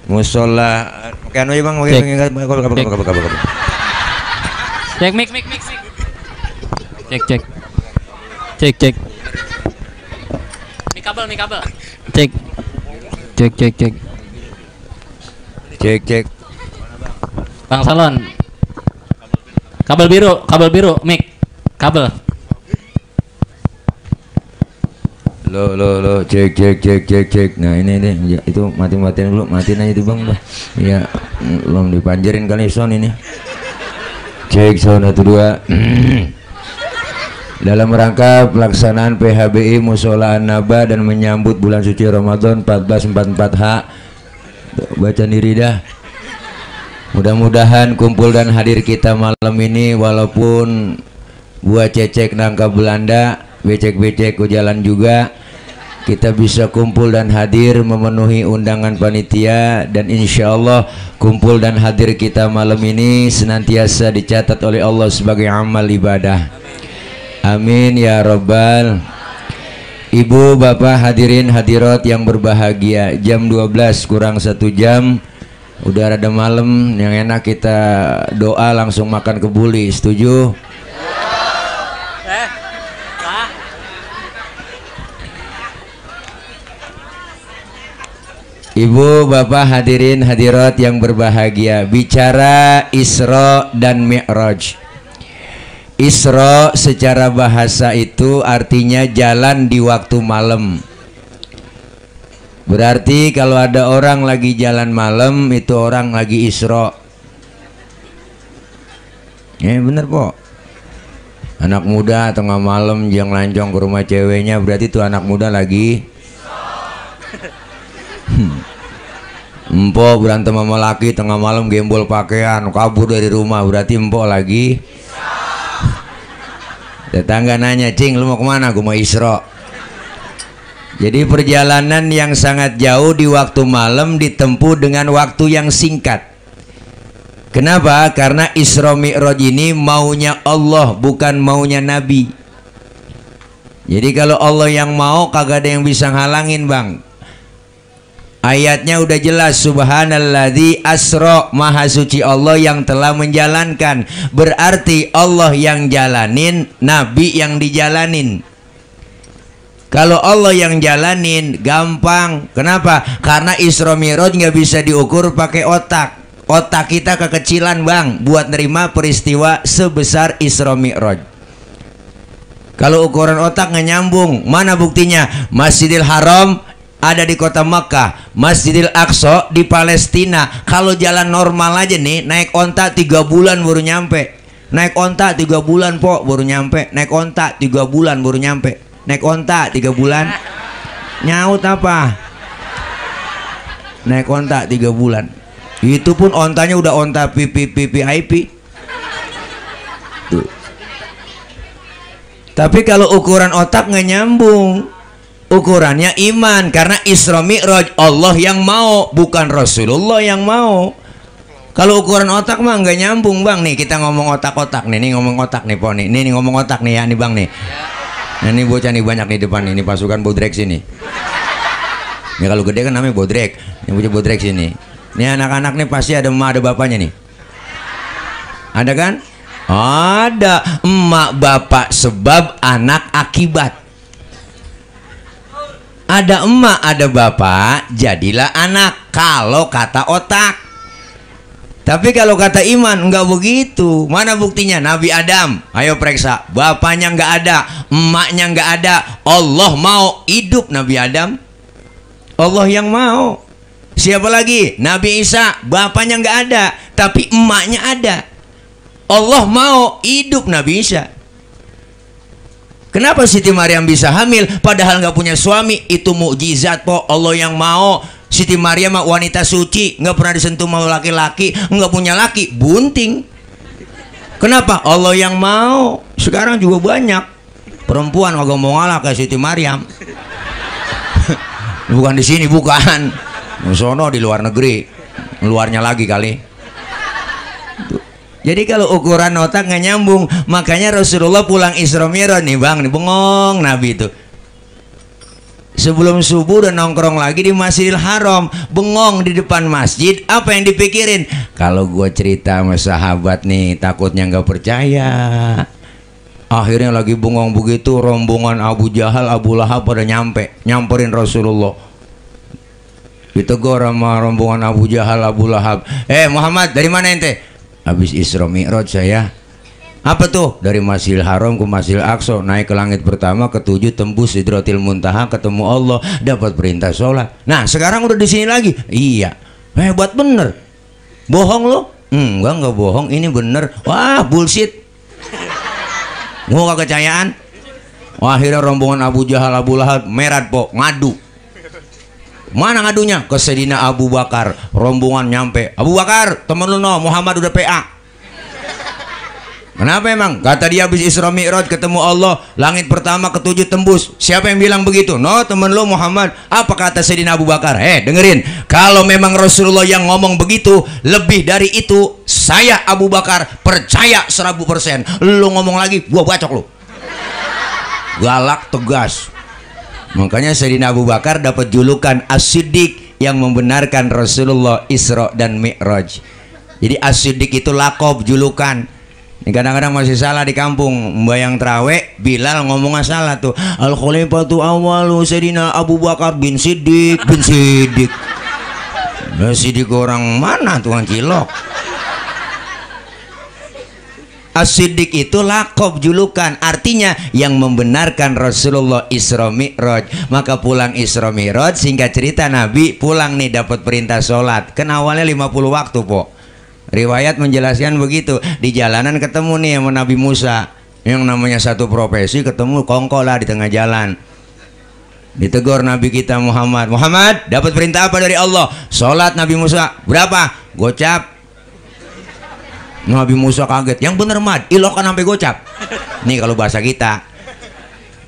musola kan bang cek mik cek mik kabel cek Bang Salon kabel biru mik kabel lo cek nah ini ya, itu matiin dulu matiin aja tuh bang ya belum dipanjerin kali son ini cek son 1 2 dalam rangka pelaksanaan PHBI Musola An-Naba dan menyambut bulan suci Ramadan 1444H baca diri dah. Mudah-mudahan kumpul dan hadir kita malam ini walaupun buat cecek nangka Belanda becek-becek ke jalan juga kita bisa kumpul dan hadir memenuhi undangan panitia dan insya Allah kumpul dan hadir kita malam ini senantiasa dicatat oleh Allah sebagai amal ibadah. Amin ya Rabbal. Ibu bapak hadirin hadirat yang berbahagia, jam 12 kurang 1 jam udah rada malam, yang enak kita doa langsung makan kebuli. Setuju? Ibu bapak hadirin hadirat yang berbahagia, bicara Isra dan Mi'raj. Isra secara bahasa itu artinya jalan di waktu malam. Berarti kalau ada orang lagi jalan malam itu orang lagi Isra. Ya bener po. Anak muda tengah malam yang lancong ke rumah ceweknya berarti itu anak muda lagi Empok berantem sama laki tengah malam gembol pakaian kabur dari rumah berarti empok lagi. Tetangga nanya, cing lu mau kemana? Gue mau Isra. Jadi perjalanan yang sangat jauh di waktu malam ditempuh dengan waktu yang singkat. Kenapa? Karena Isra Mi'raj ini maunya Allah bukan maunya Nabi. Jadi kalau Allah yang mau kagak ada yang bisa ngalangin bang. Ayatnya udah jelas, subhanalladzi asra, maha suci Allah yang telah menjalankan. Berarti Allah yang jalanin, Nabi yang dijalanin. Kalau Allah yang jalanin gampang. Kenapa? Karena Isra Mi'raj nggak bisa diukur pakai otak. Otak kita kekecilan bang buat nerima peristiwa sebesar Isra Mi'raj. Kalau ukuran otak nggak nyambung, mana buktinya? Masjidil Haram ada di kota Makkah, Masjidil Aqsa di Palestina. Kalau jalan normal aja nih, naik onta 3 bulan baru nyampe. Naik onta 3 bulan po baru nyampe. Naik onta 3 bulan baru nyampe. Naik onta 3 bulan. Nyaut apa? Naik onta 3 bulan. Itu pun ontanya udah onta VIP. Tuh. Tapi kalau ukuran otak nggak nyambung. Ukurannya iman, karena Isra Mi'raj Allah yang mau bukan Rasulullah yang mau. Kalau ukuran otak mah nggak nyambung bang. Nih kita ngomong otak-otak nih, ngomong otak nih po nih, nih ngomong otak nih ya nih bang nih. Nah ini bocah nih banyak nih depan nih, ini pasukan bodrek sini. Ini kalau gede kan namanya bodrek, ini bocah bodrek sini. Ini anak-anak nih pasti ada emak ada bapaknya nih. Ada kan? Ada emak bapak sebab anak akibat. Ada emak, ada bapak, jadilah anak. Kalau kata otak. Tapi kalau kata iman, enggak begitu. Mana buktinya? Nabi Adam, ayo periksa. Bapaknya enggak ada, emaknya enggak ada. Allah mau hidup Nabi Adam. Allah yang mau. Siapa lagi? Nabi Isa, bapaknya enggak ada, tapi emaknya ada. Allah mau hidup Nabi Isa. Kenapa Siti Maryam bisa hamil padahal nggak punya suami? Itu mukjizat po, Allah yang mau. Siti Maryam wanita suci, nggak pernah disentuh sama laki-laki, nggak punya laki, bunting. Kenapa? Allah yang mau. Sekarang juga banyak perempuan agak mau ngalah kayak Siti Maryam. Bukan di sini, bukan. Sono di luar negeri, luarnya lagi kali. Jadi kalau ukuran otak nggak nyambung, makanya Rasulullah pulang Isra Mi'raj nih bang, nih bengong Nabi itu. Sebelum subuh udah nongkrong lagi di Masjidil Haram, bengong di depan masjid. Apa yang dipikirin? Kalau gue cerita sama sahabat nih, takutnya nggak percaya. Akhirnya lagi bengong begitu, rombongan Abu Jahal, Abu Lahab pada nyamperin Rasulullah. Ditegur sama rombongan Abu Jahal, Abu Lahab. Muhammad, dari mana ente? Habis Isra Mi'raj saya. Apa tuh? Dari Masjidil Haram ke Masjidil Aqsa, naik ke langit pertama, ketujuh, tembus Sidratil Muntaha, ketemu Allah, dapat perintah sholat. Nah sekarang udah di sini lagi. Iya, hebat bener. Bohong lo? Enggak bohong, ini bener. Wah bullshit. Gua gak kecayaan. Akhirnya rombongan Abu Jahal, Abu Lahab merat po, ngadu. Mana ngadunya? Ke Sayyidina Abu Bakar. Rombongan nyampe, Abu Bakar, temen lu no, Muhammad udah PA. Kenapa emang? Kata dia habis Isra Mi'raj ketemu Allah, langit pertama ketujuh tembus. Siapa yang bilang begitu? No, temen lu Muhammad. Apa kata Sayyidina Abu Bakar? Dengerin, kalau memang Rasulullah yang ngomong begitu, lebih dari itu, saya Abu Bakar percaya 1000%. Lu ngomong lagi, gua bacok lu. Galak, tegas. Makanya Sayyidina Abu Bakar dapat julukan As-Siddiq, yang membenarkan Rasulullah Isra dan Mi'raj. Jadi As-Siddiq itu lakob, julukan. Kadang-kadang masih salah di kampung, membayang terawih, Bilal ngomongnya salah tuh. Al-Khalifatu awalu Sayyidina Abu Bakar bin Siddiq, bin Siddiq. Nah, Siddiq orang mana tukang cilok? As-Siddiq itu lakob, julukan, artinya yang membenarkan Rasulullah Isra Mi'raj. Maka pulang Isra Mi'raj, singkat cerita Nabi pulang nih dapat perintah sholat. Kan awalnya 50 waktu po. Riwayat menjelaskan begitu. Di jalanan ketemu nih sama Nabi Musa, yang namanya satu profesi, ketemu kongko lah di tengah jalan. Ditegur Nabi kita Muhammad, Muhammad dapat perintah apa dari Allah? Sholat. Nabi Musa, berapa? Gocap. Nabi Musa kaget, yang bener Mad, ilokan sampai gocap. Nih kalau bahasa kita,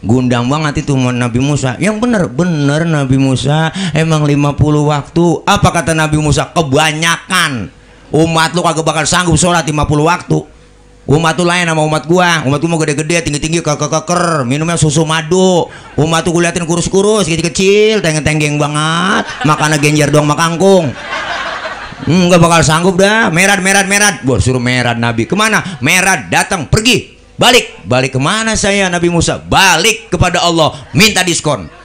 gundang banget itu Nabi Musa. Yang bener Nabi Musa, emang 50 waktu. Apa kata Nabi Musa? Kebanyakan. Umat lu kagak bakal sanggup sholat 50 waktu. Umat tuh lain sama umat gua. Umat gua mau gede-gede, tinggi-tinggi, keker, minumnya susu madu. Umat tuh gua liatin kurus-kurus, kecil-kecil, tenggeng-tenggeng banget, makannya genjer doang sama kangkung. Nggak bakal sanggup dah. Merad. Gua suruh merad Nabi. Kemana? Merad, datang, pergi, balik kemana saya? Nabi Musa balik kepada Allah, minta diskon.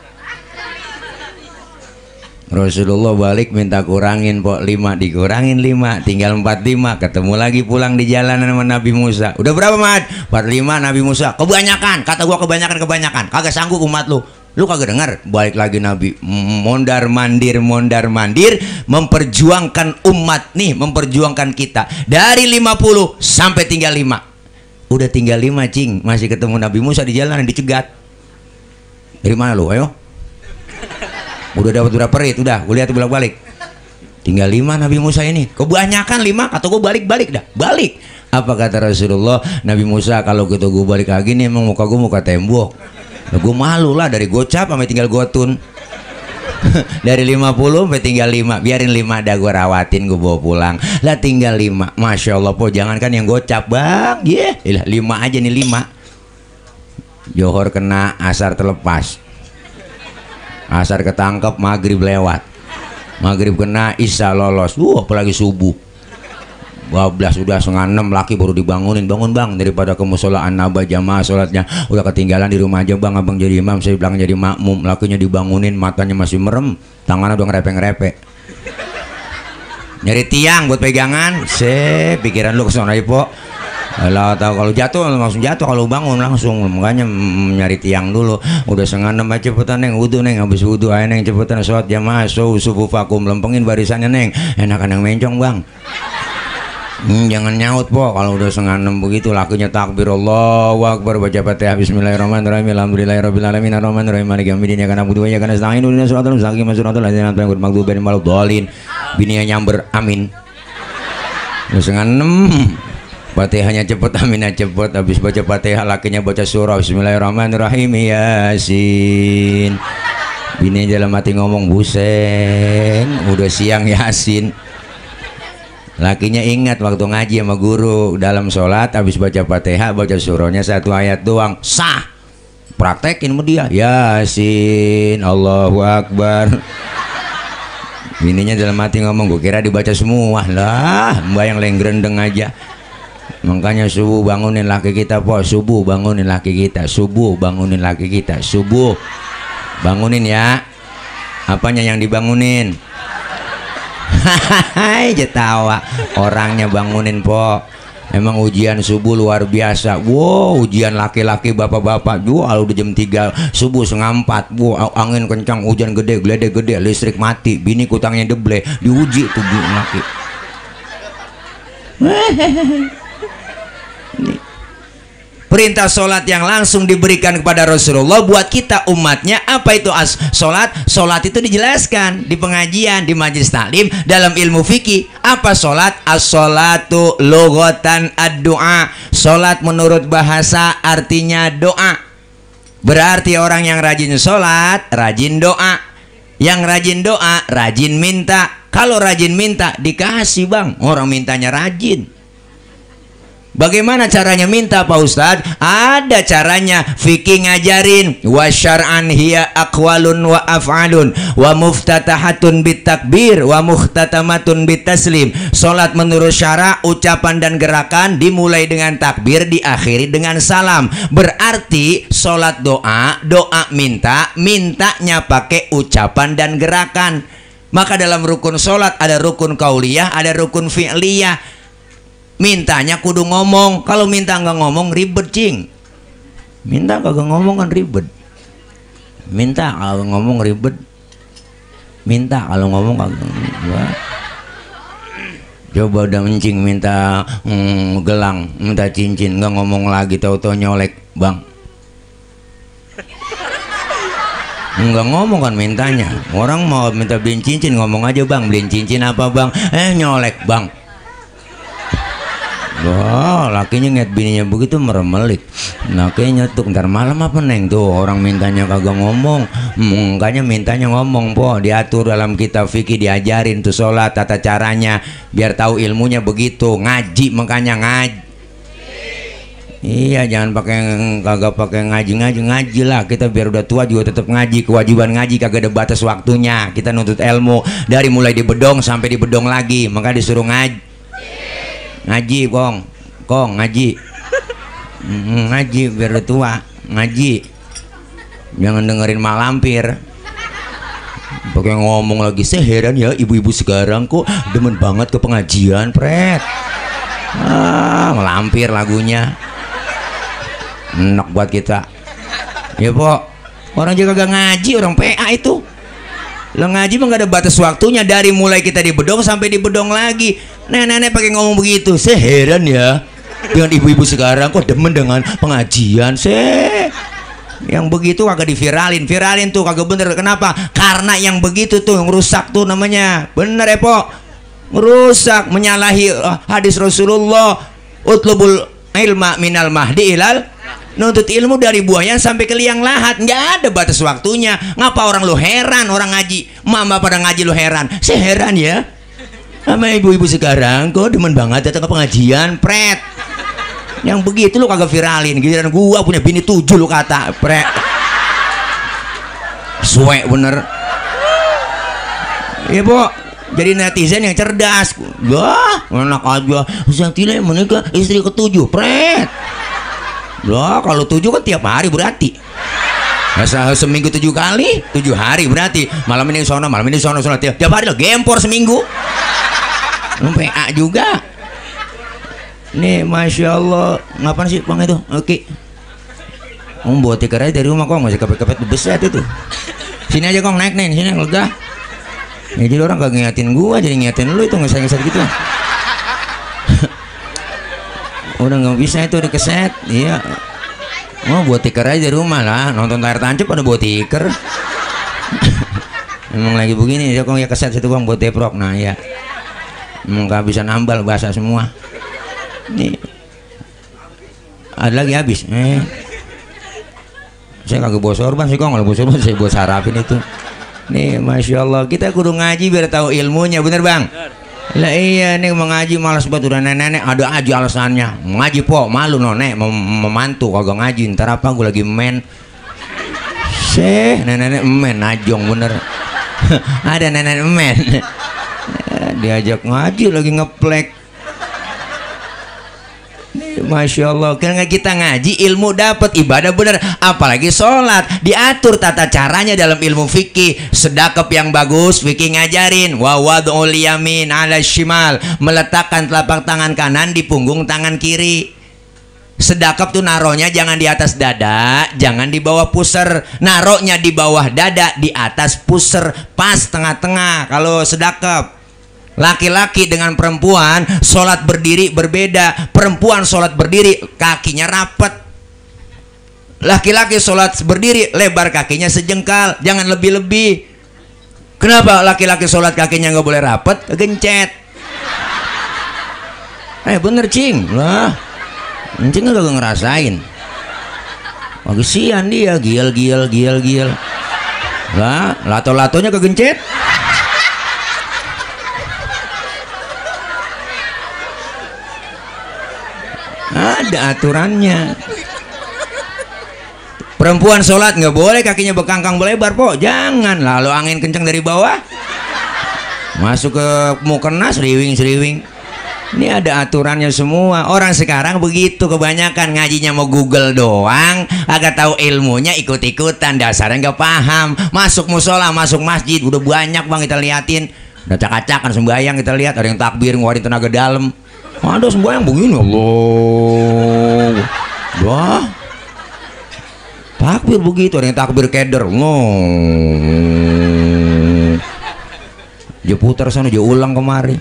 Rasulullah balik minta kurangin po 5, dikurangin 5, tinggal 45. Ketemu lagi pulang di jalanan sama Nabi Musa. Udah berapa Mat? 45. Nabi Musa, kebanyakan. Kata gua kebanyakan. Kagak sanggup umat lu. Lu kagak dengar? Balik lagi Nabi, mondar mandir, memperjuangkan umat nih, memperjuangkan kita dari 50 sampai tinggal 5. Udah tinggal 5 cing, masih ketemu Nabi Musa di jalanan dicegat. Dari mana lu? Ayo. Udah dapat berapa rit? Udah, gue lihat bolak-balik. Tinggal 5 Nabi Musa ini. Kebanyakan 5, kata gue balik dah. Balik. Apa kata Rasulullah? Nabi Musa, kalau gitu gue balik lagi nih, emang muka gue muka tembok. Nah, gue malu lah, dari gocap sampai tinggal gotun. Dari 50 sampai tinggal 5. Biarin 5 dah, gue rawatin, gue bawa pulang. Lah tinggal 5. Masya Allah po, jangankan yang gocap bang. 5 aja nih 5. Johor kena, asar terlepas. Asar ketangkep, maghrib lewat. Maghrib kena, isya lolos. Apalagi subuh. 12 udah 5:30 laki baru dibangunin. Bangun bang, daripada ke musolaan nambah jamaah sholatnya. Udah ketinggalan di rumah aja bang, abang jadi imam, saya bilang jadi makmum. Lakinya dibangunin, matanya masih merem, tangannya udah ngerepe-ngerepe. Nyari tiang buat pegangan. Pikiran lu kesana aja po. Kalau jatuh langsung jatuh, kalau bangun langsung. Makanya nyari tiang dulu. Udah 5:30 aja cepetan neng, wudu neng, habis wudu aja neng cepetan sholat jamaah, subuh vakum, lempengin barisannya neng. Enakan yang mencong bang. Jangan nyaut po. Kalau udah 5:30 begitu, lakinya takbir Allahu Akbar, baca Fatihah, bismillahirrahmanirrahim, alhamdulillahirabbil alamin, arrahmanirrahim, maliki yaumiddin, ya kana budu ya kana nasta'in, ihdinas siratal mustaqim, siratal ladzina an'amta 'alaihim, ghairil maghdubi 'alaihim waladdallin. Bininya nyamber, amin. Udah 5:30. Fatihahnya cepet, aminnya cepet. Habis baca Fatihah, lakinya baca surah bismillahirrahmanirrahim, Yasin. Bini dalam hati ngomong, buseng, udah siang Yasin. Lakinya ingat waktu ngaji sama guru dalam sholat, habis baca Fatihah, baca surahnya 1 ayat doang, sah. praktekin sama dia. Yasin, Allahu Akbar. Bininya dalam hati ngomong, gue kira dibaca semua lah, mbak yang lengrendeng aja. Makanya subuh bangunin laki kita, po. Subuh bangunin laki kita, subuh bangunin laki kita, subuh bangunin ya. Apanya yang dibangunin? Hahaha, jetawa orangnya bangunin, po. Emang ujian subuh luar biasa. Wow, ujian laki-laki bapak-bapak. Wow, udah jam 3 subuh 3:30. Wow, angin kencang, hujan gede, geledek gede, listrik mati, bini kutangnya deble, diuji tuh laki. Perintah sholat yang langsung diberikan kepada Rasulullah buat kita umatnya. Apa itu sholat? Sholat itu dijelaskan di pengajian, di majelis taklim, dalam ilmu fikih. Apa sholat? As-sholatu logotan ad-doa. Sholat menurut bahasa artinya doa. Berarti orang yang rajin sholat, rajin doa. Yang rajin doa, rajin minta. Kalau rajin minta, dikasih bang. Orang mintanya rajin. Bagaimana caranya minta Pak Ustadz? Ada caranya, fikih ngajarin. Wa syar'an hiya aqwalun wa af'alun wa muftatahatun bitakbir wa muhtatamatun bitaslim. Salat menurut syara, ucapan dan gerakan dimulai dengan takbir, diakhiri dengan salam. Berarti salat doa, doa minta, mintanya pakai ucapan dan gerakan. Maka dalam rukun salat ada rukun kauliyah, ada rukun fi'liyah. Mintanya kudu ngomong. Kalau minta nggak ngomong ribet, cing. Minta kagak ngomong kan ribet. Minta kalau ngomong ribet. Minta kalau ngomong kagak. Coba udah mencing minta gelang, minta cincin, nggak ngomong lagi, tahu-tahu nyolek, bang. Nggak ngomong kan mintanya. Orang mau minta beliin cincin, ngomong aja, bang, beliin cincin apa bang? Nyolek, bang. Wah, lakinya ngeliat bininya begitu meremelik. Lakinya nyetuk, ntar malam apa neng tuh orang mintanya kagak ngomong. Makanya mintanya ngomong, po. Diatur dalam kitab fikih, diajarin tuh sholat, tata caranya, biar tahu ilmunya begitu. Ngaji, makanya ngaji. Iya, jangan kagak pakai ngaji lah. Kita biar udah tua juga tetap ngaji. Kewajiban ngaji kagak ada batas waktunya. Kita nuntut ilmu dari mulai di bedong sampai di bedong lagi. Maka disuruh ngaji. Ngaji, kong ngaji. Ngaji biar udah tua, ngaji. Jangan dengerin malampir. Pakai ngomong lagi, saya heran ya ibu-ibu sekarang kok demen banget ke pengajian, pret. Malampir lagunya. Enak buat kita. Ya, po. Orang juga gak ngaji, orang PA itu. Lo ngaji mah gak ada batas waktunya, dari mulai kita di bedong sampai di bedong lagi. Nenek-nenek pakai ngomong begitu. Saya heran ya dengan ibu-ibu sekarang kok demen dengan pengajian. Yang begitu kagak viralin tuh kagak bener. Kenapa? Karena yang begitu tuh yang rusak tuh namanya. Bener ya, po? Merusak, menyalahi hadis Rasulullah. Utlubul ilma minal mahdi ilal, nuntut ilmu dari buahnya sampai ke liang lahat. Nggak ada batas waktunya. Ngapa orang lu heran, orang ngaji, mama pada ngaji lu heran? Saya heran ya sama ibu-ibu sekarang kok demen banget datang ke pengajian, pret. Yang begitu lu kagak viralin. Giliran gua punya bini 7 lu kata, pret. Suwe bener. Iya, po. Jadi netizen yang cerdas. Wah, enak aja. Zantila yang menikah istri ke-7, pret. Loh, kalau 7 kan tiap hari berarti. Seminggu 7 kali, 7 hari berarti. Malam ini sono, malam ini sono, tiap hari lo gempor seminggu. PA juga. Nih, masya Allah. Ngapain sih bang itu? Oke. Bawa tikar aja dari rumah, kok masih kepet-kepet besar itu. Sini aja kong, naik nih, sini lega. Ya, jadi orang gak ngingetin gua, jadi ngingetin lu itu ngeset-ngeset gitu. Udah nggak bisa itu di keset. Iya. Buat tikar aja di rumah lah. Nonton layar tancap pada buat tikar. Emang lagi begini dia kok ya keset situ bang buat deprok. Nah ya. Emang gak bisa nambal bahasa semua. Nih. Ada lagi habis. Saya kagak bawa sorban sih kok, kalau bawa sorban saya buat sarapin itu. Nih, masya Allah, kita kudu ngaji biar tahu ilmunya, bener bang? Lah iya, nih mau ngaji malas banget, udah nenek-nenek ada aja alasannya. Ngaji po, malu nonek, memantu kagak ngaji. Ntar apa gue lagi main nenek emen najong bener. Ada nenek emen. Diajak ngaji lagi ngeplek. Masya Allah, karena kita ngaji ilmu dapat, ibadah bener, apalagi sholat diatur tata caranya dalam ilmu fikih. Sedekap yang bagus fikih ngajarin, wa wad'ul yamin 'ala shimal, meletakkan telapak tangan kanan di punggung tangan kiri. Sedekap tuh naronya jangan di atas dada, jangan di bawah pusar. Naronya di bawah dada, di atas pusar, pas tengah-tengah kalau sedekap. Laki-laki dengan perempuan sholat berdiri berbeda. Perempuan sholat berdiri kakinya rapat. Laki-laki sholat berdiri lebar kakinya sejengkal, jangan lebih-lebih. Kenapa laki-laki sholat kakinya nggak boleh rapat? Kegencet. Bener cing lah. Cing nggak ngerasain. Kesian dia, giel. Lah, lato-latonya kegencet. Ada aturannya. Perempuan sholat nggak boleh kakinya bekangkang melebar po, jangan. Lalu angin kencang dari bawah masuk ke mukena seriwing. Ini ada aturannya semua. Orang sekarang begitu kebanyakan, ngajinya mau Google doang, agak tahu ilmunya ikut-ikutan, dasarnya nggak paham. Masuk musola, masuk masjid udah banyak bang kita liatin, udah acak-acakan sembahyang kita lihat, ada yang takbir ngeluarin tenaga dalam. Ada sembahyang begini, Allah. Wah. Takbir begitu, ada yang takbir keder. Dia putar sana, dia ulang kemari.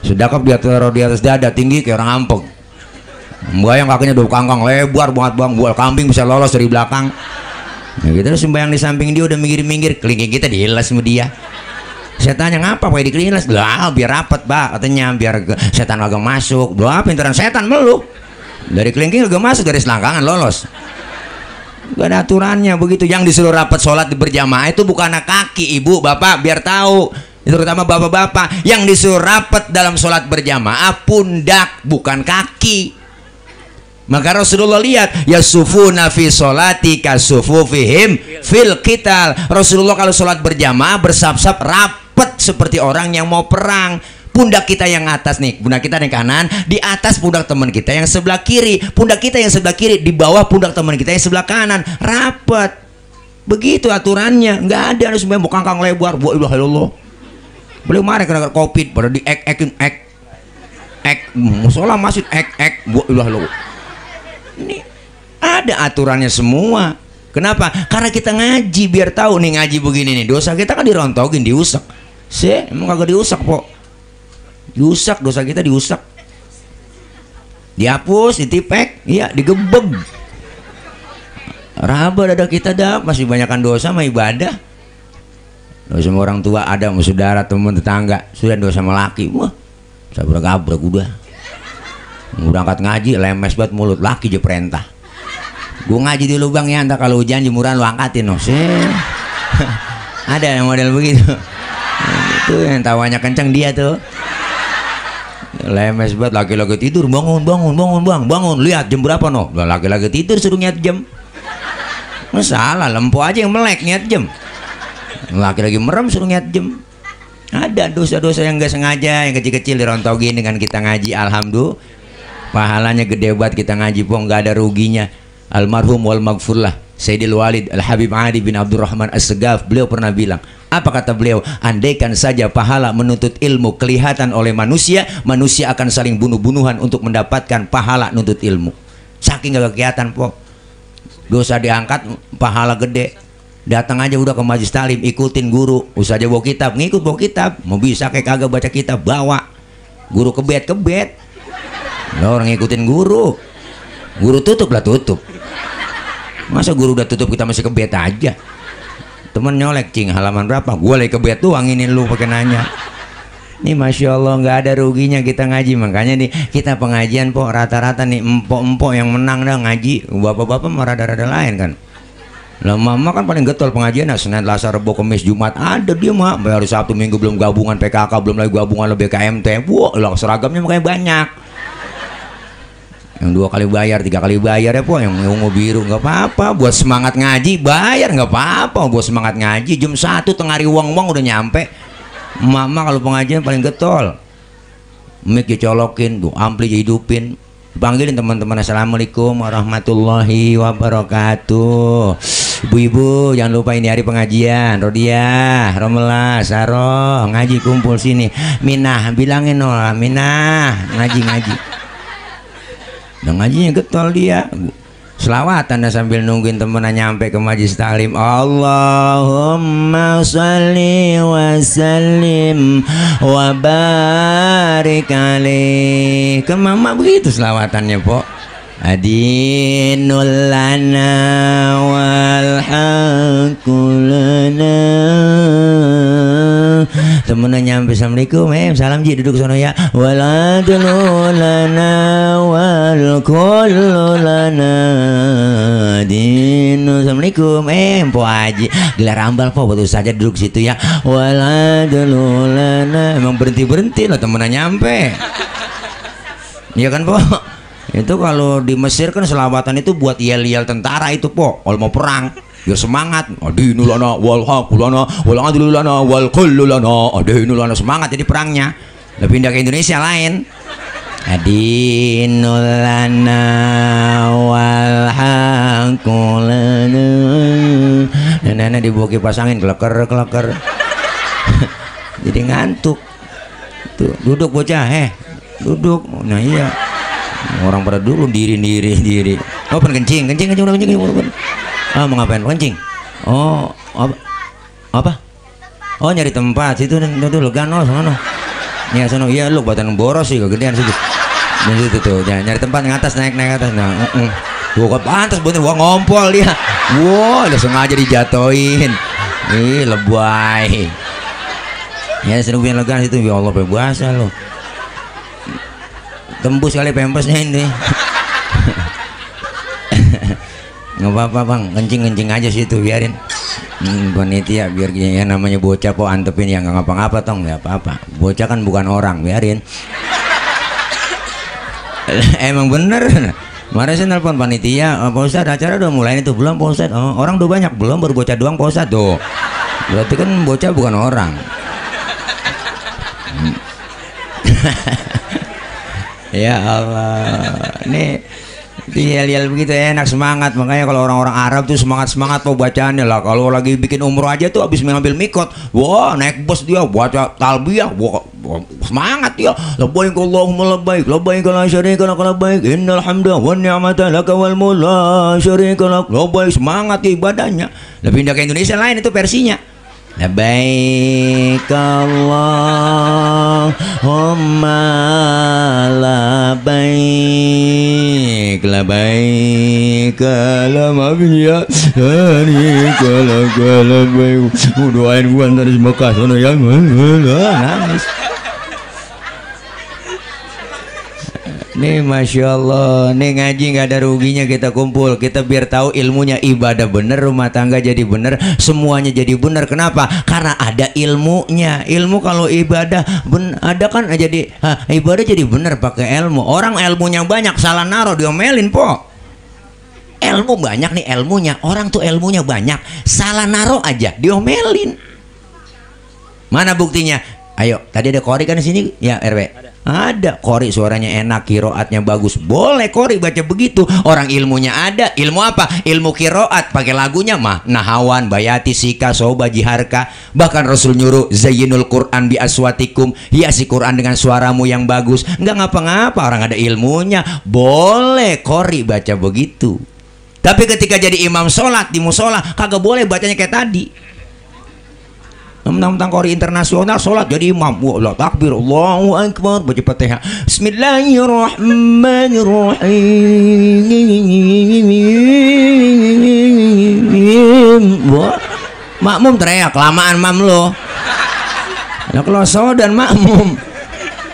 Sedekap di atas dada tinggi kayak orang ampek. Sembahyang kakinya udah kangkang lebar banget bang, buat kambing bisa lolos dari belakang. Nah, kita sembahyang di samping dia udah minggir-minggir, kelingking kita dihilas sama dia. Saya tanya ngapa pakai dikelilas? Lah biar rapat pak katanya, biar setan agak masuk. Lah pintaran setan melu. Dari kelingking agak masuk, dari selangkangan lolos. Gak ada aturannya begitu. Yang disuruh rapat sholat berjamaah itu bukan kaki ibu bapak, biar tahu. Itu terutama bapak-bapak. Yang disuruh rapat dalam sholat berjamaah pundak, bukan kaki. Maka Rasulullah lihat, yasufuna fi sholati kasufufihim fil qital. Rasulullah kalau sholat berjamaah bersap-sap rapat seperti orang yang mau perang. Pundak kita yang atas nih, pundak kita yang kanan di atas pundak teman kita yang sebelah kiri. Pundak kita yang sebelah kiri di bawah pundak teman kita yang sebelah kanan, rapat. Begitu aturannya. Nggak ada harus mau kangkang lebar. Wa ilaha illallah. Beliau marah karena covid pada di musola masjid wa ilaha illallah. Ini ada aturannya semua. Kenapa? Karena kita ngaji biar tahu nih, ngaji begini nih, dosa kita kan dirontogin, diusak. Emang kagak diusak po? Diusak, dosa kita diusak, dihapus, ditipek, iya, digebeb. Raba dada kita dah, masih banyakkan dosa sama ibadah. Dosa sama orang tua ada, sama saudara, teman, tetangga, sudah dosa sama laki, wah, sabrak-abrak udah. Berangkat ngaji lemes banget mulut, laki aja perintah. Gue ngaji di lubang ya, entah kalau hujan jemuran lu angkatin no. Ada yang model begitu. Itu yang tawanya kenceng dia tuh. Lemes banget, laki-laki tidur, bangun lihat jam berapa no. Laki-laki tidur suruh nyiat jam. Masalah lempo aja yang melek nyiat jam. Laki-laki merem suruh nyiat jam. Ada dosa-dosa yang gak sengaja, yang kecil-kecil dirontogin dengan kita ngaji, alhamdulillah. Pahalanya gede banget kita ngaji po, nggak ada ruginya. Almarhum wal maghfurlah Sayyidil Walid Al Habib Adi bin Abdurrahman As-Segaf, beliau pernah bilang, apa kata beliau? Andaikan saja pahala menuntut ilmu kelihatan oleh manusia, manusia akan saling bunuh-bunuhan untuk mendapatkan pahala nuntut ilmu. Saking gak kelihatan po. Dosa diangkat, pahala gede. Datang aja udah ke majlis talim, ikutin guru, usah aja bawa kitab, ngikut bawa kitab. Mau bisa kayak kagak baca kitab, bawa. Guru kebet. Lah orang ngikutin guru tutup lah tutup. Masa guru udah tutup kita masih kebet aja? Temen nyolek, cing halaman berapa? Gua lagi kebet doang, ini lu pakai nanya. Ini masya Allah nggak ada ruginya kita ngaji. Makanya nih kita pengajian po rata-rata nih empok yang menang dah ngaji. Bapak-bapak mah rada-rada lain kan. Lah mama kan paling getol pengajian, nah Senin, Selasa, Rabu, Kamis, Jumat ada dia mah. Hari Sabtu Minggu belum gabungan PKK, belum lagi gabungan lebih BKMT. Wah, lah seragamnya makanya banyak. Yang 2 kali bayar, 3 kali bayar ya po, yang ungu biru nggak apa-apa. Buat semangat ngaji bayar nggak apa-apa. Buat semangat ngaji jam 1 tengah hari uang udah nyampe. Mama kalau pengajian paling getol. Mic dicolokin, tuh ampli dihidupin. Panggilin teman-teman, assalamualaikum warahmatullahi wabarakatuh. Ibu-ibu jangan lupa ini hari pengajian. Rodiah, Romela, Saro, ngaji kumpul sini. Minah bilangin Nola, Minah ngaji. Udah ngajinya getol dia. Selawatan dah sambil nungguin temennya nyampe ke majlis taklim. Allahumma sholli wa sallim wa barik alaih. Ke mama begitu selawatannya po. Adinul lana wal haqqu lana. Temennya nyampe, assalamualaikum, salam ji, duduk sono ya. Waladul lana wal kullu lana dinu. Assalamualaikum, po haji gelar ambal po, betul saja duduk situ ya. Waladul lana. Emang berhenti loh temennya nyampe. Iya kan po? Itu kalau di Mesir kan selawatan itu buat yel-yel tentara itu po, kalau mau perang biar semangat. Adinu lana wal haqqu lana wal adlu lana wal kullu lana. Adinu lana, semangat jadi perangnya. Lah pindah ke Indonesia lain. Adinu lana wal haqqu lana. Nenek dibawa kipas angin kleker. Jadi ngantuk. Tuh, duduk bocah, duduk. Nah iya. Orang pada dulu diri. Oh, kencing. Ah, mau ngapain kencing? Oh, apa? Oh, nyari tempat situ dulu gano sono. Ya sono, iya lu buatan boros sih kegedean situ. Dan situ tuh, nyari tempat yang atas, naik atas. Nah, gua pantas bener gua ngompol dia. Wow, udah sengaja dijatoin. Ih, lebay. Ya seru biar lega situ, ya Allah puasa lo. Tembus kali pempesnya ini. Nggak apa-apa bang, kencing aja situ, biarin. Panitia biar ya namanya bocah kok antepin yang nggak ngapa-ngapa tong, nggak apa-apa. Bocah kan bukan orang, biarin. Emang bener. Kemarin saya nelpon panitia, Pak Ustadz acara udah mulai itu belum Pak Ustadz? Oh, orang udah banyak belum, baru bocah doang Pak Ustadz tuh. Berarti kan bocah bukan orang. Ya Allah, nih yel-yel begitu enak, semangat. Makanya kalau orang-orang Arab tuh semangat mau bacaannya lah. Kalau lagi bikin umroh aja tuh habis mengambil mikot, wah naik bus dia baca talbiyah, wah semangat dia. Labbaik Allahumma labbaik, labbaik la syarika lak labbaik, innal hamda wan ni'mata laka wal mulk la syarika lak. Labbaik, semangat dia ibadahnya. Lah pindah ke Indonesia lain itu versinya. Labbaik Allahumma labbaik, labbaik la mabniya syarika lak labbaik. Doain gua dari Mekah sono yang nangis. Nih Masya Allah, nih ngaji nggak ada ruginya kita kumpul. Kita biar tahu ilmunya, ibadah bener, rumah tangga jadi bener, semuanya jadi bener. Kenapa? Karena ada ilmunya. Ilmu kalau ibadah ada kan jadi ibadah jadi bener pakai ilmu. Orang ilmunya banyak salah naruh diomelin po. Ilmu banyak nih ilmunya, orang tuh ilmunya banyak salah naruh aja diomelin. Mana buktinya? Ayo, tadi ada Kori kan di sini ya RW. Ada Kori suaranya enak, kiroatnya bagus, boleh Kori baca begitu. Orang ilmunya ada. Ilmu apa? Ilmu kiroat, pakai lagunya mah Nahawan, Bayati, Sika, Soba, Jiharka. Bahkan Rasul nyuruh Zayyinul Quran bi aswatikum, hiasi Quran dengan suaramu yang bagus. Nggak ngapa-ngapa, orang ada ilmunya, boleh Kori baca begitu. Tapi ketika jadi imam sholat di musola, kagak boleh bacanya kayak tadi. Tentang Kori internasional sholat jadi imam, wah takbir Allahu Akbar, baca Fatihah, Bismillahirrahmanirrahim. Wah, makmum teriak, kelamaan mam lo. Nah kalau dan makmum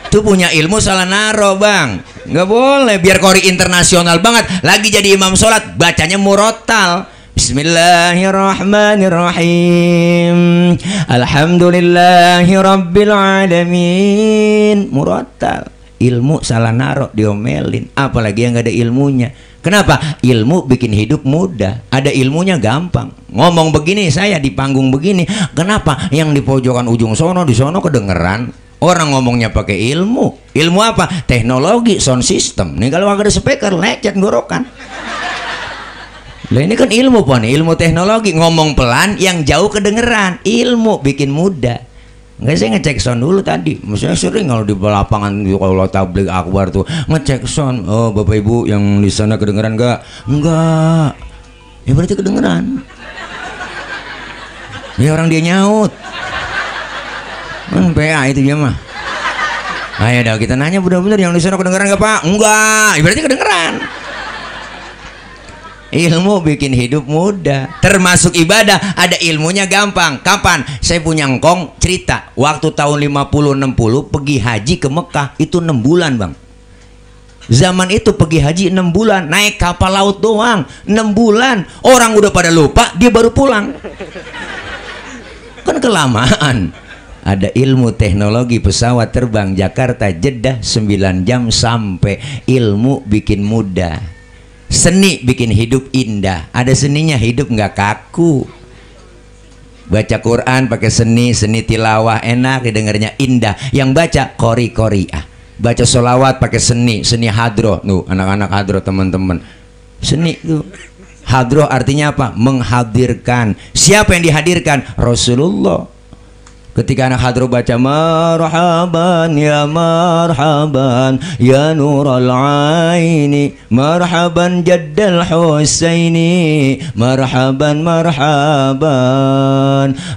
tuh punya ilmu salah naro bang, nggak boleh. Biar Kori internasional banget, lagi jadi imam sholat bacanya murotal. Bismillahirrahmanirrahim. Alhamdulillahi rabbil alamin. Murattal. ilmu salah naruh diomelin, apalagi yang gak ada ilmunya. Kenapa? Ilmu bikin hidup mudah, ada ilmunya gampang. Ngomong begini saya di panggung begini, kenapa yang di pojokan ujung sono di sono kedengeran? Orang ngomongnya pakai ilmu. Ilmu apa? Teknologi, sound system. Nih kalau agak ada speaker lecet ngorokan. Lah ini kan ilmu po nih, ilmu teknologi. Ngomong pelan yang jauh kedengeran. Ilmu bikin mudah. Enggak, saya ngecek sound dulu tadi. Maksudnya sering kalau di lapangan kalau tabligh akbar tuh ngecek sound. Oh bapak ibu yang di sana kedengeran enggak? Enggak. Ya berarti kedengeran. Ya orang dia nyaut. PA itu dia mah. Ayo dah kita nanya benar-benar yang di sana kedengeran enggak Pak? Enggak. Ya berarti kedengeran. Ilmu bikin hidup mudah, termasuk ibadah. Ada ilmunya gampang. Kapan? Saya punya engkong cerita waktu tahun 50-60 pergi haji ke Mekah, itu 6 bulan bang. Zaman itu pergi haji 6 bulan, naik kapal laut doang 6 bulan. Orang udah pada lupa, dia baru pulang. Kan kelamaan. Ada ilmu teknologi pesawat terbang Jakarta Jeddah 9 jam sampai. Ilmu bikin mudah. Seni bikin hidup indah. Ada seninya, hidup nggak kaku. Baca Quran pakai seni, seni tilawah enak didengarnya, indah. Yang baca qori-qoriah. Baca sholawat pakai seni, seni hadroh. Tuh anak-anak hadroh teman-teman. Seni tuh. Hadroh artinya apa? Menghadirkan. Siapa yang dihadirkan? Rasulullah. Ketika anak hadroh baca marhaban ya nural aini marhaban jaddal husaini marhaban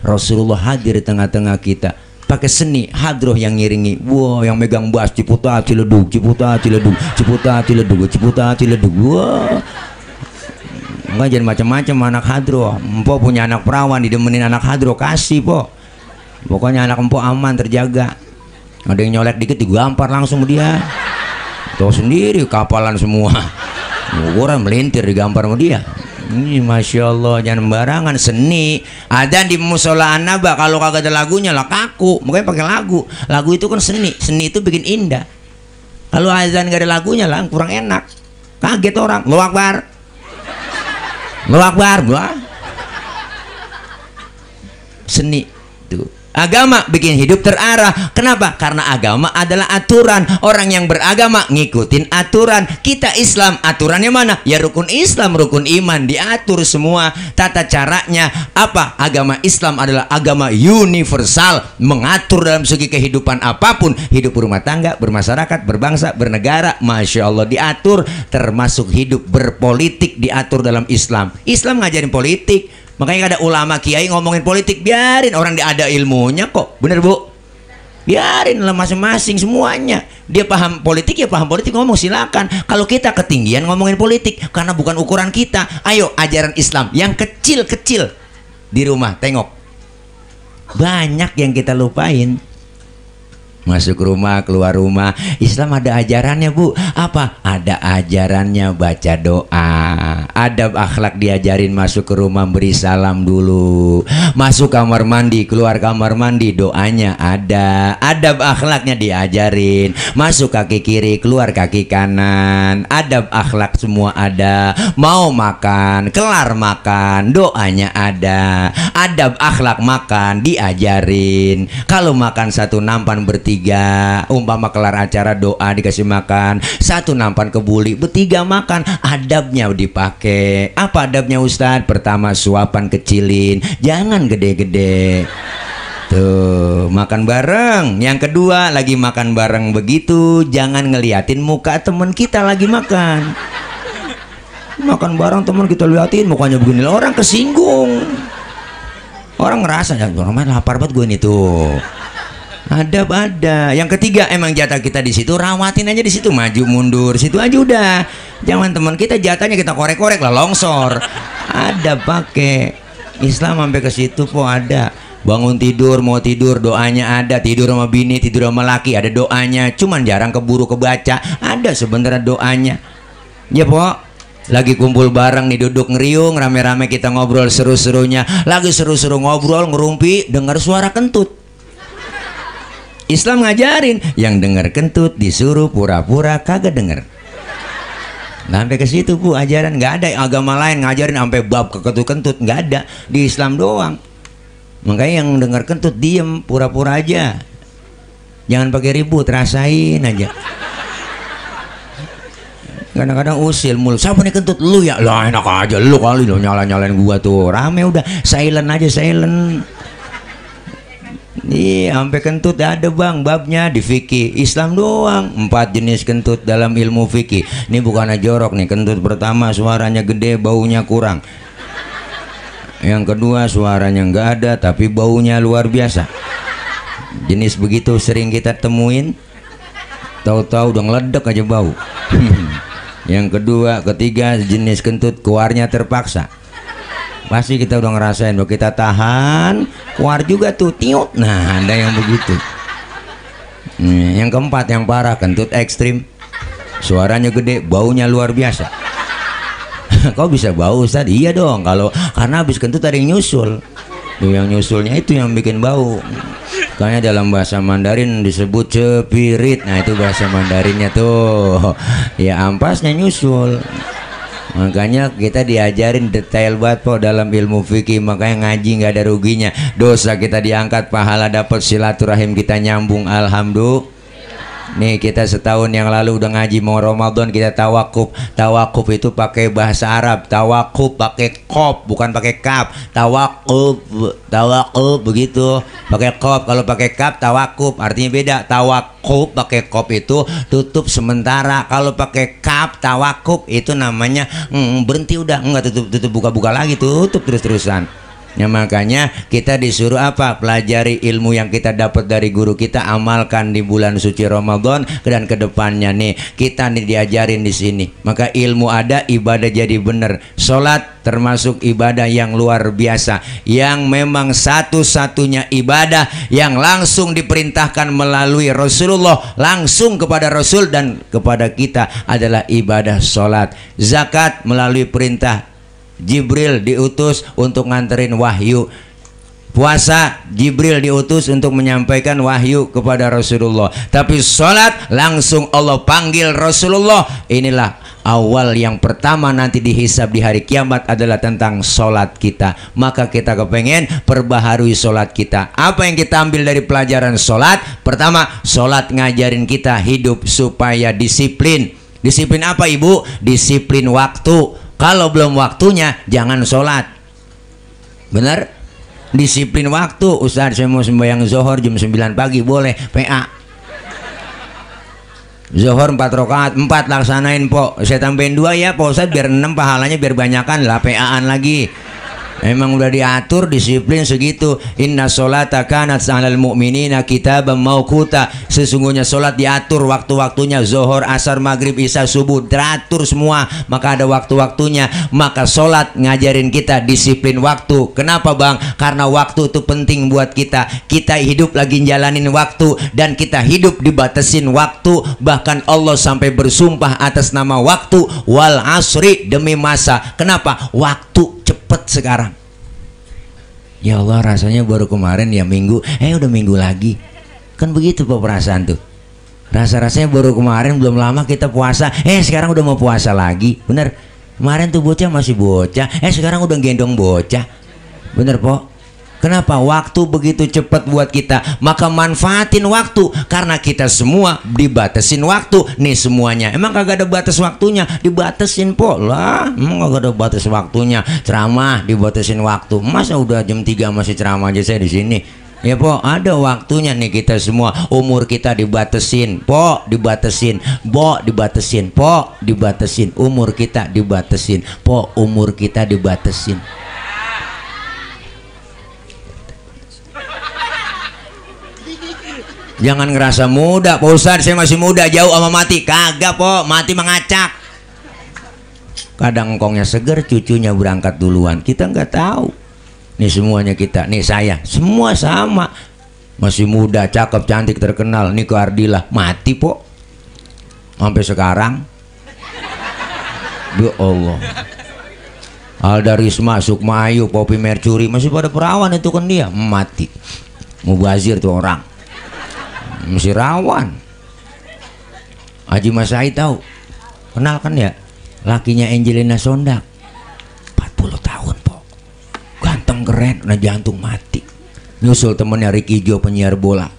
Rasulullah hadir di tengah-tengah kita pakai seni hadroh yang ngiringi. Wow, yang megang bass ciputa ciledug ciputa ciledug ciputa ciledug ciputa ciledug. Wow, enggak jangan macam-macam anak hadroh. Empo punya anak perawan didemenin anak hadroh, kasih po. Pokoknya anak empok aman, terjaga. Ada yang nyolek dikit digampar langsung dia. Tahu sendiri kapalan semua. Orang melintir digampar sama dia. Ini masya Allah, jangan sembarangan. Seni ada di musola An-Naba. Kalau kagak ada lagunya lah kaku. Makanya pakai lagu. Lagu itu kan seni. Seni itu bikin indah. Kalau azan gak ada lagunya lah kurang enak. Kaget orang. Allahu Akbar. Allahu Akbar. Wah. Seni itu. Agama bikin hidup terarah. Kenapa? Karena agama adalah aturan. Orang yang beragama ngikutin aturan. Kita Islam, aturannya mana? Ya rukun Islam, rukun iman, diatur semua. Tata caranya apa? Agama Islam adalah agama universal, mengatur dalam segi kehidupan apapun. Hidup berumah tangga, bermasyarakat, berbangsa, bernegara, masya Allah diatur. Termasuk hidup berpolitik diatur dalam Islam. Islam ngajarin politik. Makanya ada ulama kiai ngomongin politik, biarin, orang dia ada ilmunya kok, bener bu? Biarin lah masing-masing semuanya. Dia paham politik ya paham politik, ngomong silakan. Kalau kita ketinggian ngomongin politik karena bukan ukuran kita. Ayo ajaran Islam yang kecil-kecil di rumah tengok. Banyak yang kita lupain. Masuk rumah, keluar rumah, Islam ada ajarannya bu. Apa? Ada ajarannya baca doa. Adab akhlak diajarin, masuk ke rumah beri salam dulu. Masuk kamar mandi, keluar kamar mandi, doanya ada. Adab akhlaknya diajarin. Masuk kaki kiri, keluar kaki kanan. Adab akhlak semua ada. Mau makan, kelar makan, doanya ada. Adab akhlak makan diajarin. Kalau makan satu nampan bertiga, umpama kelar acara doa dikasih makan, satu nampan kebuli, bertiga makan, adabnya dipakai. Apa adabnya Ustadz? Pertama suapan kecilin, jangan gede-gede. Tuh makan bareng. Yang kedua lagi makan bareng begitu, jangan ngeliatin muka temen kita lagi makan. Makan bareng temen kita liatin mukanya begini, orang kesinggung. Orang ngerasa ya orang lapar banget gue nih tuh. Ada. Yang ketiga emang jatah kita di situ, rawatin aja di situ, maju mundur situ aja udah. Jangan teman kita jatahnya kita korek-korek lah longsor. Ada pakai Islam sampai ke situ po ada. Bangun tidur mau tidur doanya ada, tidur sama bini, tidur sama laki ada doanya. Cuman jarang keburu kebaca. Ada sebenarnya doanya. Ya po. Lagi kumpul bareng nih duduk ngeriung rame-rame kita ngobrol seru-serunya. Lagi seru-seru ngobrol ngerumpi dengar suara kentut. Islam ngajarin yang denger kentut disuruh pura-pura kagak denger. Nah, sampai ke situ Bu ajaran, nggak ada agama lain ngajarin sampai bab ke kentut, nggak ada, di Islam doang. Makanya yang denger kentut diem, pura-pura aja, jangan pakai ribut, rasain aja. Kadang-kadang usil mulu, siapa nih kentut? Lu ya? Lah enak aja lu kali lo nyala-nyalain gua tuh, rame udah, silent aja silent. Iya, sampai kentut ada Bang babnya di fikih Islam doang. 4 jenis kentut dalam ilmu fikih. Ini bukannya jorok nih. Kentut pertama suaranya gede, baunya kurang. Yang kedua suaranya nggak ada tapi baunya luar biasa. Jenis begitu sering kita temuin. Tahu-tahu udah ngeledek aja bau. Yang kedua, ketiga jenis kentut keluarnya terpaksa. Pasti kita udah ngerasain bahwa kita tahan keluar juga tuh tiut. Nah, ada yang begitu. Yang keempat yang parah, kentut ekstrim, suaranya gede, baunya luar biasa. Kok bisa bau Ustaz? Iya dong, karena habis kentut ada yang nyusul. Yang nyusulnya itu yang bikin bau. Kayaknya dalam bahasa Mandarin disebut cepirit. Nah itu bahasa Mandarinnya tuh. Ya ampasnya nyusul. Makanya kita diajarin detail banget po dalam ilmu fikih. Makanya ngaji nggak ada ruginya. Dosa kita diangkat, pahala dapat, silaturahim kita nyambung. Alhamdulillah. Nih kita setahun yang lalu udah ngaji mau Ramadan, kita tawakuf. Tawakuf itu pakai bahasa Arab. Tawakuf pakai kop, bukan pakai kap. Tawakuf, tawakuf begitu. Pakai kop. Kalau pakai kap tawakuf artinya beda. Tawakuf pakai kop itu tutup sementara. Kalau pakai kap tawakuf itu namanya berhenti udah, enggak tutup buka-buka lagi, tutup terus-terusan. Ya makanya kita disuruh apa? Pelajari ilmu yang kita dapat dari guru kita, amalkan di bulan suci Ramadan dan kedepannya nih kita nih diajarin di sini. Maka ilmu ada, ibadah jadi bener. Sholat termasuk ibadah yang luar biasa, yang memang satu-satunya ibadah yang langsung diperintahkan melalui Rasulullah langsung kepada Rasul dan kepada kita adalah ibadah sholat. Zakat melalui perintah Jibril diutus untuk nganterin wahyu. Puasa Jibril diutus untuk menyampaikan wahyu kepada Rasulullah. Tapi sholat langsung Allah panggil Rasulullah. Inilah awal yang pertama nanti dihisab di hari kiamat adalah tentang sholat kita. Maka kita kepengen perbaharui sholat kita. Apa yang kita ambil dari pelajaran sholat? Pertama, sholat ngajarin kita hidup supaya disiplin. Disiplin apa Ibu? Disiplin waktu. Kalau belum waktunya jangan sholat. Bener? Disiplin waktu. Ustaz saya mau sembahyang zuhur jam 9 pagi, boleh PA. Zuhur 4 rakaat, 4 laksanain po. Saya tambahin 2 ya Pak Ustaz biar 6 pahalanya biar banyakan lah, PA-an lagi. Emang udah diatur disiplin segitu. Inna sholata kanat 'alal mu'minina kitaban mauquta. Sesungguhnya sholat diatur waktu-waktunya, zuhur, asar, maghrib, isya, subuh, teratur semua. Maka ada waktu-waktunya. Maka sholat ngajarin kita disiplin waktu. Kenapa Bang? Karena waktu itu penting buat kita. Kita hidup lagi jalanin waktu dan kita hidup dibatasin waktu. Bahkan Allah sampai bersumpah atas nama waktu, wal asri, demi masa. Kenapa? Waktu cepet sekarang. Ya Allah, rasanya baru kemarin ya minggu, udah minggu lagi. Kan begitu Pak perasaan tuh. Rasa-rasanya baru kemarin belum lama kita puasa, sekarang udah mau puasa lagi. Bener. Kemarin tuh bocah masih bocah, sekarang udah gendong bocah. Bener Pak. Kenapa? Waktu begitu cepat buat kita. Maka manfaatin waktu. Karena kita semua dibatasin waktu. Nih semuanya. Emang kagak ada batas waktunya? Dibatasin po lah. Emang kagak ada batas waktunya. Ceramah dibatasin waktu. Masa udah jam 3 masih ceramah aja saya di sini? Ya po, ada waktunya nih kita semua. Umur kita dibatasin, po, dibatasin, bo, dibatasin, po, dibatasin. Umur kita dibatasin, po, umur kita dibatasin. Jangan ngerasa muda, Pak Ustadz saya masih muda, jauh sama mati. Kagak po, mati mengacak. Kadang engkongnya seger, cucunya berangkat duluan. Kita nggak tahu. Nih semuanya kita, nih saya, semua sama. Masih muda, cakep, cantik, terkenal. Niko Ardila, mati po. Sampai sekarang. Ya Allah. Alda Risma, Sukma Ayu, Poppy Mercury, masih pada perawan itu kan dia. Mati. Mubazir tuh orang. Masih rawan. Haji Mas Said tahu, kenal kan ya, lakinya Angelina Sondak, 40 tahun po, ganteng keren, nah jantung mati. Nyusul temennya Ricky Jo penyiar bola,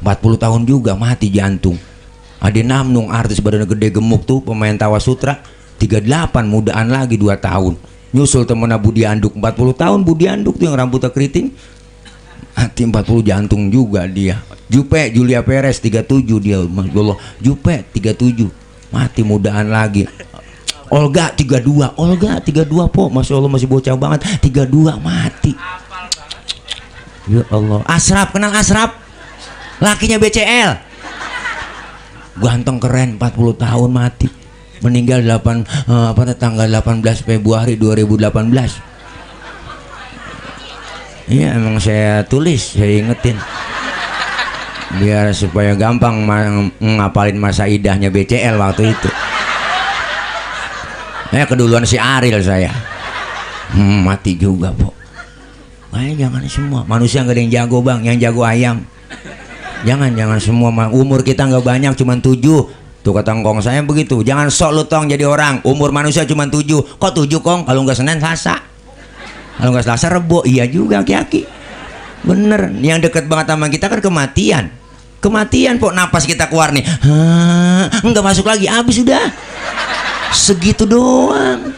40 tahun juga mati jantung. Ade Namnung artis badan gede gemuk tuh pemain Tawa Sutra, 38 mudaan lagi 2 tahun. Nyusul temennya Budi Anduk, 40 tahun Budi Anduk tuh yang rambutnya keriting, mati 40 jantung juga dia. Jupe Julia Perez 37 dia, Masya Allah. Jupe 37 mati mudaan lagi. Olga 32 po, Masya Allah masih bocah banget, 32 mati. Ya Allah. Asraf, kenal Asraf? Lakinya BCL, ganteng keren, 40 tahun mati. Meninggal tanggal 18 Februari 2018. Iya emang saya tulis, saya ingetin biar supaya gampang ngapalin masa idahnya BCL waktu itu. Keduluan si Ariel saya. Mati juga po. Jangan semua manusia nggak ada yang jago bang, yang jago ayam. Jangan semua. Umur kita nggak banyak, cuma 7. Tuh kata kong saya begitu. Jangan sok lu tong jadi orang. Umur manusia cuma 7. Kok 7 kong? Kalau nggak Senin Selasa. Kalau nggak Selasa Rebo. Iya juga aki-aki. Bener. Yang deket banget sama kita kan kematian. Kematian po, napas kita keluar nih, nggak masuk lagi, habis sudah. Segitu doang.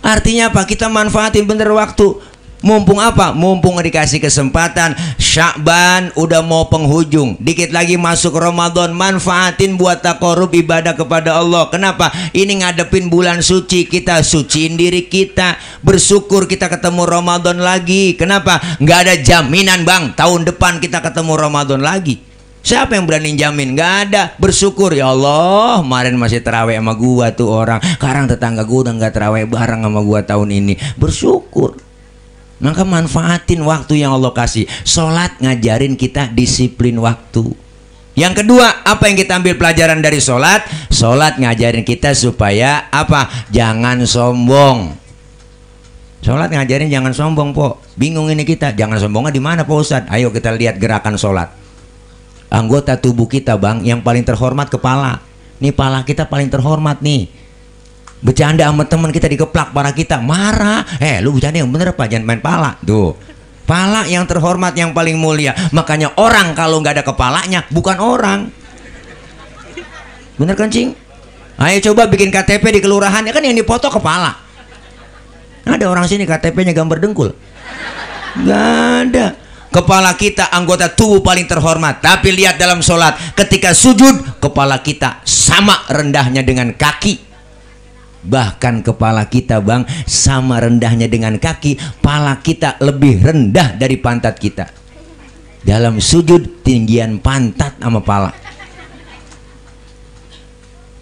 Artinya apa? Kita manfaatin bener waktu. Mumpung apa? Mumpung dikasih kesempatan. Sya'ban udah mau penghujung, dikit lagi masuk Ramadan. Manfaatin buat takorub ibadah kepada Allah. Kenapa? Ini ngadepin bulan suci, kita suciin diri kita. Bersyukur kita ketemu Ramadan lagi. Kenapa? Nggak ada jaminan bang, tahun depan kita ketemu Ramadan lagi. Siapa yang berani jamin? Nggak ada. Bersyukur, ya Allah, kemarin masih terawih sama gua tuh orang, sekarang tetangga gua udah nggak terawih bareng sama gua tahun ini. Bersyukur. Maka manfaatin waktu yang Allah kasih. Sholat ngajarin kita disiplin waktu. Yang kedua, apa yang kita ambil pelajaran dari sholat? Sholat ngajarin kita supaya apa? Jangan sombong. Sholat ngajarin jangan sombong po. Bingung ini kita, jangan sombongnya di mana Pak Ustadz? Ayo kita lihat gerakan sholat. Anggota tubuh kita bang, yang paling terhormat kepala. Nih pala kita paling terhormat nih. Bercanda sama teman kita dikeplak para kita marah. Lu bercanda yang bener apa? Jangan main pala. Tuh, pala yang terhormat, yang paling mulia. Makanya orang kalau nggak ada kepalanya bukan orang. Bener kan cing? Ayo coba bikin KTP di kelurahan, ya kan yang dipoto kepala. Ada orang sini KTP-nya gambar dengkul. Nggak ada. Kepala kita anggota tubuh paling terhormat. Tapi lihat dalam sholat, ketika sujud, kepala kita sama rendahnya dengan kaki. Bahkan kepala kita bang sama rendahnya dengan kaki. Pala kita lebih rendah dari pantat kita. Dalam sujud tinggian pantat sama pala.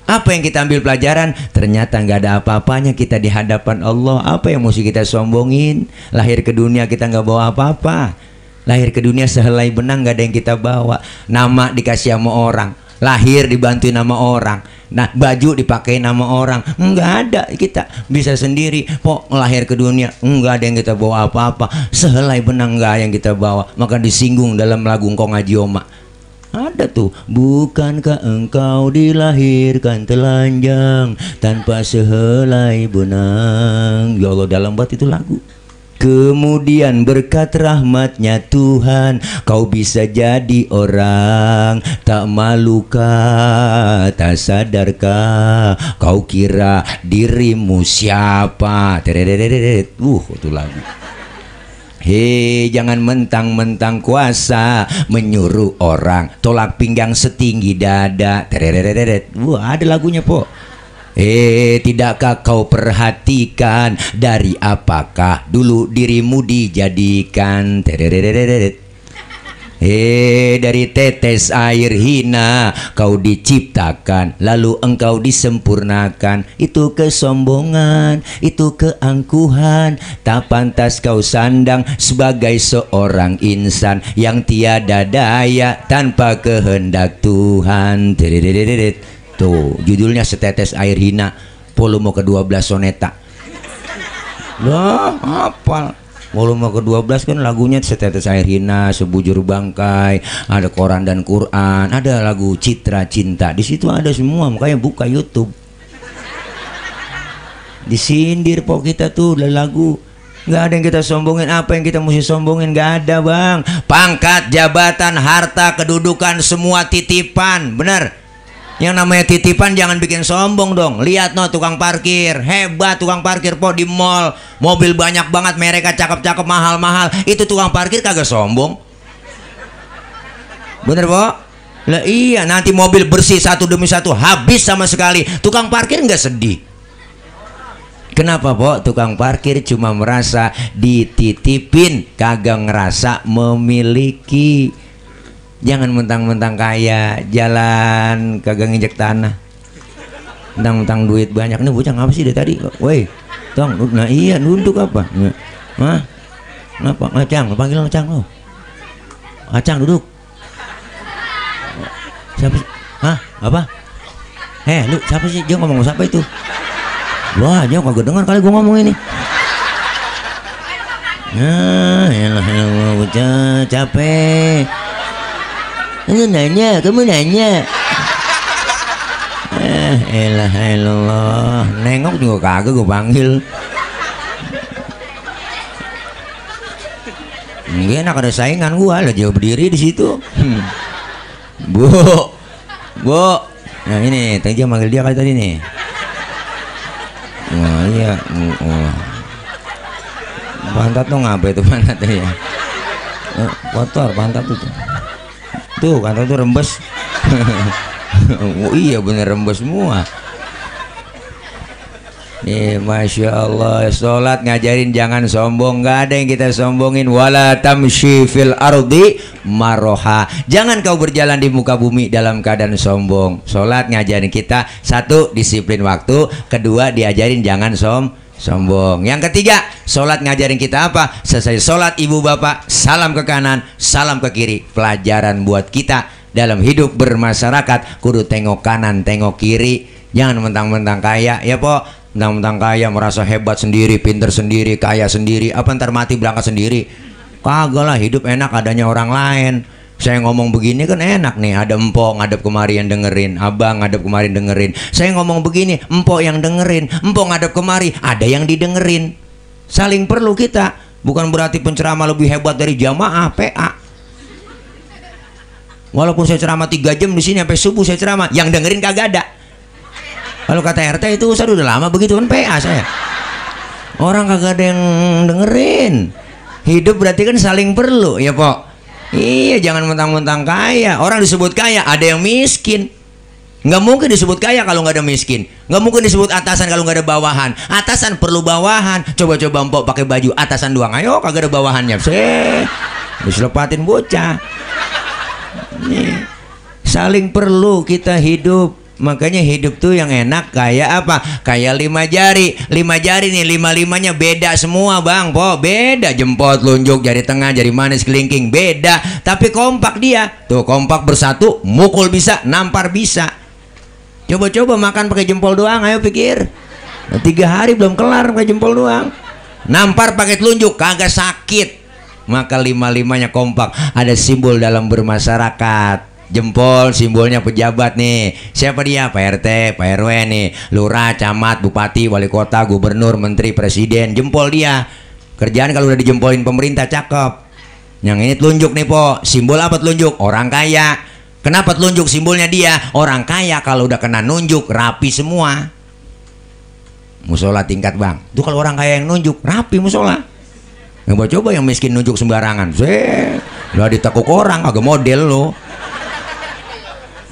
Apa yang kita ambil pelajaran? Ternyata nggak ada apa-apanya kita di hadapan Allah. Apa yang mesti kita sombongin? Lahir ke dunia kita nggak bawa apa-apa. Lahir ke dunia sehelai benang nggak ada yang kita bawa. Nama dikasih sama orang, lahir dibantuin sama orang. Nah baju dipakai nama orang, nggak ada. Kita bisa sendiri. Pok lahir ke dunia nggak ada yang kita bawa apa-apa. Sehelai benang nggak yang kita bawa. Maka disinggung dalam lagu Engkau Ngaji Oma. Ada tuh, bukankah engkau dilahirkan telanjang tanpa sehelai benang. Ya Allah, dalam banget itu lagu. Kemudian berkat rahmatnya Tuhan, kau bisa jadi orang. Tak malukah, tak sadarkah, kau kira dirimu siapa? Itu lagu. Hei, jangan mentang-mentang kuasa menyuruh orang tolak pinggang setinggi dada. Wah, ada lagunya po. Tidakkah kau perhatikan dari apakah dulu dirimu dijadikan? Dari tetes air hina kau diciptakan, lalu engkau disempurnakan. Itu kesombongan, itu keangkuhan. Tak pantas kau sandang sebagai seorang insan yang tiada daya tanpa kehendak Tuhan. Tuh judulnya Setetes Air Hina, volume ke-12 soneta. Lah hafal. volume ke-12 kan lagunya Setetes Air Hina, Sebujur Bangkai, ada Koran dan Quran, ada lagu Citra Cinta. Di situ ada semua, makanya buka YouTube. Disindir pok kita tuh lagu. Nggak ada yang kita sombongin. Apa yang kita mesti sombongin? Nggak ada bang. Pangkat, jabatan, harta, kedudukan, semua titipan. Bener. Yang namanya titipan jangan bikin sombong dong. Lihat no tukang parkir, hebat tukang parkir po di mall, mobil banyak banget, mereka cakep-cakep, mahal-mahal. Itu tukang parkir kagak sombong. Bener po? Lah iya, nanti mobil bersih satu demi satu habis sama sekali. Tukang parkir nggak sedih. Kenapa po? Tukang parkir cuma merasa dititipin, kagak ngerasa memiliki. Jangan mentang-mentang kaya, jalan kagak nginjek tanah, mentang-mentang duit banyak. Ini bocah ngapa sih dari tadi? Woi, tong, nah iya nunduk apa? Hah? Kenapa? Acang, panggil Acang lo. Acang duduk. Siapa sih? Hah? Apa? Lu siapa sih? Dia ngomong siapa itu? Wah, dia kagak dengar kali gua ngomong ini. Nah, elah bocah capek. Kamu nanya. Elah elah, nengok juga kagak gue panggil. Nggak enak ada saingan gua lah, jauh berdiri di situ. Bu, nah ini tadi dia manggil dia kali tadi nih. Wah iya, pantat tuh ngapa itu pantat ya? Kotor pantat tuh. Tuh kata tuh rembes. Oh iya bener rembes semua. Nih masya Allah, sholat ngajarin jangan sombong. Nggak ada yang kita sombongin. Wala tamshi fil ardi maroha. Jangan kau berjalan di muka bumi dalam keadaan sombong. Sholat ngajarin kita, satu, disiplin waktu. Kedua, diajarin jangan sombong. Yang ketiga, sholat ngajarin kita apa? Selesai sholat ibu bapak, salam ke kanan, salam ke kiri. Pelajaran buat kita dalam hidup bermasyarakat, kudu tengok kanan, tengok kiri. Jangan mentang-mentang kaya, ya po. Mentang-mentang kaya merasa hebat sendiri, pinter sendiri, kaya sendiri. Apa ntar mati berangkat sendiri? Kagak lah, hidup enak adanya orang lain. Saya ngomong begini kan enak nih, ada empok ngadep kemari yang dengerin, abang ngadep kemari dengerin. Saya ngomong begini, empok yang dengerin, empok ngadep kemari, ada yang didengerin. Saling perlu kita. Bukan berarti penceramah lebih hebat dari jamaah PA. Walaupun saya ceramah 3 jam di sini sampai subuh saya ceramah, yang dengerin kagak ada. Kalau kata RT itu saya udah lama begitu kan PA saya. Orang kagak ada yang dengerin. Hidup berarti kan saling perlu, ya po. Iya, jangan mentang-mentang kaya. Orang disebut kaya, ada yang miskin. Nggak mungkin disebut kaya kalau nggak ada miskin. Nggak mungkin disebut atasan kalau nggak ada bawahan. Atasan perlu bawahan. Coba-coba empok pakai baju atasan doang, ayo kagak ada bawahannya. Bisa lepatin bocah. Nih, saling perlu kita hidup. Makanya hidup tuh yang enak kayak apa? Kayak 5 jari. 5 jari nih, 5-5-nya beda semua bang po. Beda, jempol, telunjuk, jari tengah, jari manis, kelingking, beda. Tapi kompak dia. Tuh kompak bersatu, mukul bisa, nampar bisa. Coba-coba makan pakai jempol doang, ayo pikir. 3 hari belum kelar pakai jempol doang. Nampar pakai telunjuk, kagak sakit. Maka 5-5-nya kompak. Ada simbol dalam bermasyarakat. Jempol simbolnya pejabat nih. Siapa dia? Pak RT, Pak RW nih, lurah, camat, bupati, wali kota, gubernur, menteri, presiden. Jempol dia. Kerjaan kalau udah dijempolin pemerintah cakep. Yang ini telunjuk nih po. Simbol apa telunjuk? Orang kaya. Kenapa telunjuk simbolnya dia? Orang kaya kalau udah kena nunjuk rapi semua. Musola tingkat bang. Itu kalau orang kaya yang nunjuk rapi musola. Coba yang miskin nunjuk sembarangan. Udah ditekuk orang agak model lo.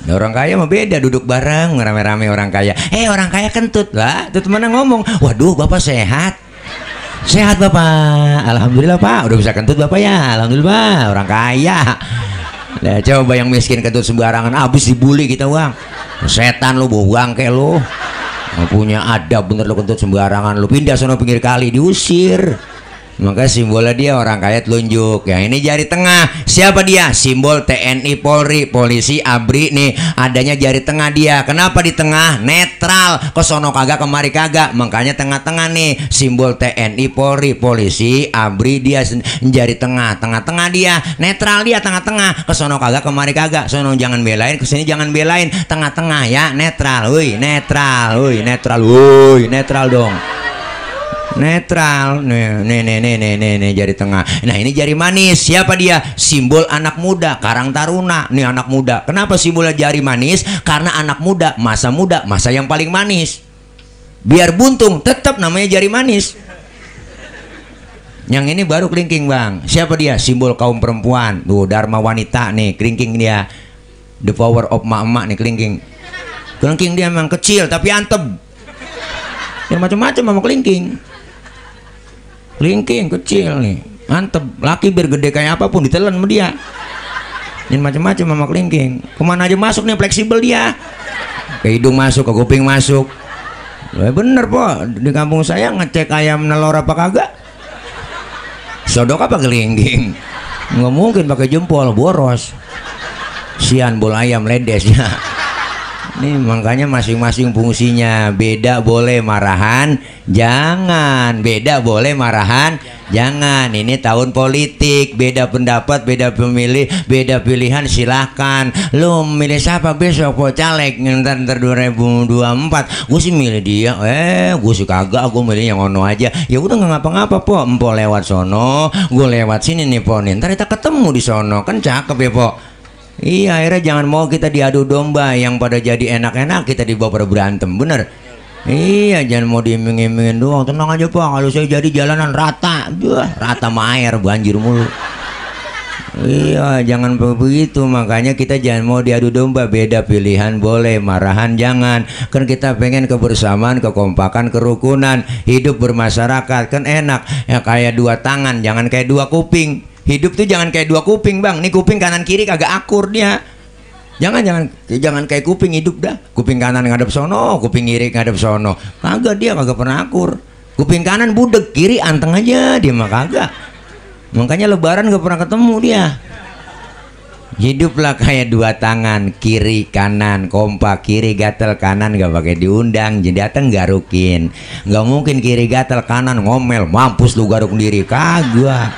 Nah, orang kaya mah beda, duduk bareng rame-rame orang kaya. Orang kaya kentut lah. Tuh temennya ngomong, waduh bapak sehat. Sehat bapak, alhamdulillah pak. Udah bisa kentut bapak ya, alhamdulillah. Orang kaya. Nah, coba yang miskin kentut sembarangan, abis dibully kita bang. Setan lu, buang kayak lu. Nggak punya adab bener lu kentut sembarangan. Lu pindah sono pinggir kali, diusir. Maka simbolnya dia orang kaya telunjuk. Yang ini jari tengah. Siapa dia? Simbol TNI, Polri, polisi, ABRI nih. Adanya jari tengah dia. Kenapa di tengah? Netral. Kesono kagak kemari kagak. Makanya tengah-tengah nih. Simbol TNI, Polri, polisi, ABRI dia jari tengah. Tengah-tengah dia. Netral dia tengah-tengah. Kesono kagak kemari kagak. Sono jangan belain, kesini jangan belain. Tengah-tengah ya. Netral. Woi, netral. Woi, netral. Woi, netral dong. Netral. Nih jari tengah. Nah ini jari manis. Siapa dia? Simbol anak muda, Karang Taruna. Nih anak muda. Kenapa simbolnya jari manis? Karena anak muda, masa yang paling manis. Biar buntung tetap namanya jari manis. Yang ini baru kelingking bang. Siapa dia? Simbol kaum perempuan. Tuh Dharma wanita nih kelingking dia. The power of emak-emak nih kelingking. Kelingking dia memang kecil tapi antep. Ya macam-macam sama kelingking. Kelingking kecil nih, mantep. Laki biar gede kayak apapun ditelan sama dia. Ini macam-macam sama kelingking. Kemana aja masuk nih, fleksibel dia. Ke hidung masuk, ke kuping masuk. Bener po, di kampung saya ngecek ayam nelor apa kagak. Sodok apa kelingking? Nggak mungkin pakai jempol, boros. Sian bol ayam ledesnya. Nih makanya masing-masing fungsinya. Beda boleh marahan, jangan. Beda boleh marahan, jangan. Ini tahun politik, beda pendapat, beda pemilih, beda pilihan silahkan. Lu milih siapa besok po caleg ntar 2024? Gue sih milih dia. Gue sih kagak, gue milih yang ono aja. Ya udah nggak ngapa-ngapa po. Empo lewat sono, gue lewat sini nih po. Ntar kita ketemu di sono, kan cakep ya po. Iya, akhirnya jangan mau kita diadu domba. Yang pada jadi enak-enak kita dibawa pada berantem, bener? Iya, jangan mau diiming-imingin doang. Tenang aja pak, kalau saya jadi jalanan rata, rata sama air, banjir mulu. Iya, jangan begitu. Makanya kita jangan mau diadu domba. Beda pilihan boleh, marahan jangan. Kan kita pengen kebersamaan, kekompakan, kerukunan, hidup bermasyarakat kan enak. Ya kayak dua tangan, jangan kayak dua kuping. Hidup tuh jangan kayak dua kuping bang. Nih kuping kanan kiri kagak akur dia. Jangan kayak kuping hidup dah. Kuping kanan ngadep sono, kuping kiri ngadep sono. Kagak, dia kagak pernah akur. Kuping kanan budek, kiri anteng aja dia mah kagak. Makanya lebaran gak pernah ketemu dia. Hiduplah kayak dua tangan, kiri kanan kompak. Kiri gatel, kanan gak pakai diundang, jadi dateng garukin. Gak mungkin kiri gatel kanan ngomel, mampus lu garuk sendiri, kagak.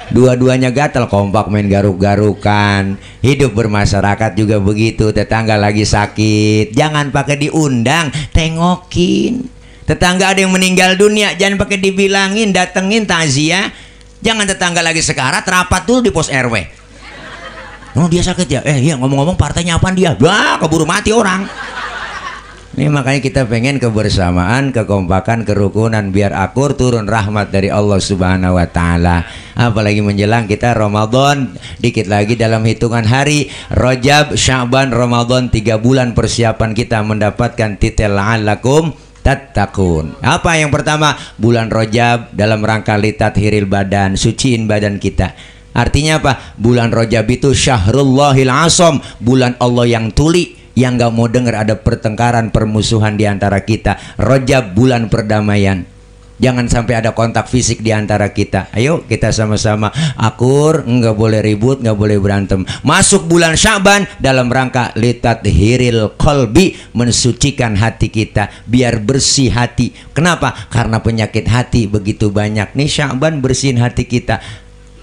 Dua-duanya gatel kompak main garuk-garukan. Hidup bermasyarakat juga begitu. Tetangga lagi sakit, jangan pakai diundang, tengokin. Tetangga ada yang meninggal dunia, jangan pakai dibilangin, datengin takziah. Jangan tetangga lagi sekarat, rapat dulu di pos RW. Oh dia sakit ya? Iya ngomong-ngomong partainya apaan dia? Wah keburu mati orang. Ini makanya kita pengen kebersamaan, kekompakan, kerukunan, biar akur, turun rahmat dari Allah Subhanahu wa taala. Apalagi menjelang kita Ramadan, dikit lagi dalam hitungan hari, Rajab, Sya'ban, Ramadan, 3 bulan persiapan kita mendapatkan titel la'allakum tattaqun. Apa yang pertama? Bulan Rajab dalam rangka litathiril badan, suciin badan kita. Artinya apa? Bulan Rajab itu Syahrullahil Asam, bulan Allah yang tuli, yang gak mau dengar ada pertengkaran, permusuhan di antara kita. Rajab bulan perdamaian. Jangan sampai ada kontak fisik di antara kita. Ayo kita sama-sama akur, nggak boleh ribut, nggak boleh berantem. Masuk bulan Sya'ban dalam rangka litathiril qalbi, mensucikan hati kita biar bersih hati. Kenapa? Karena penyakit hati begitu banyak. Nih Sya'ban bersihin hati kita.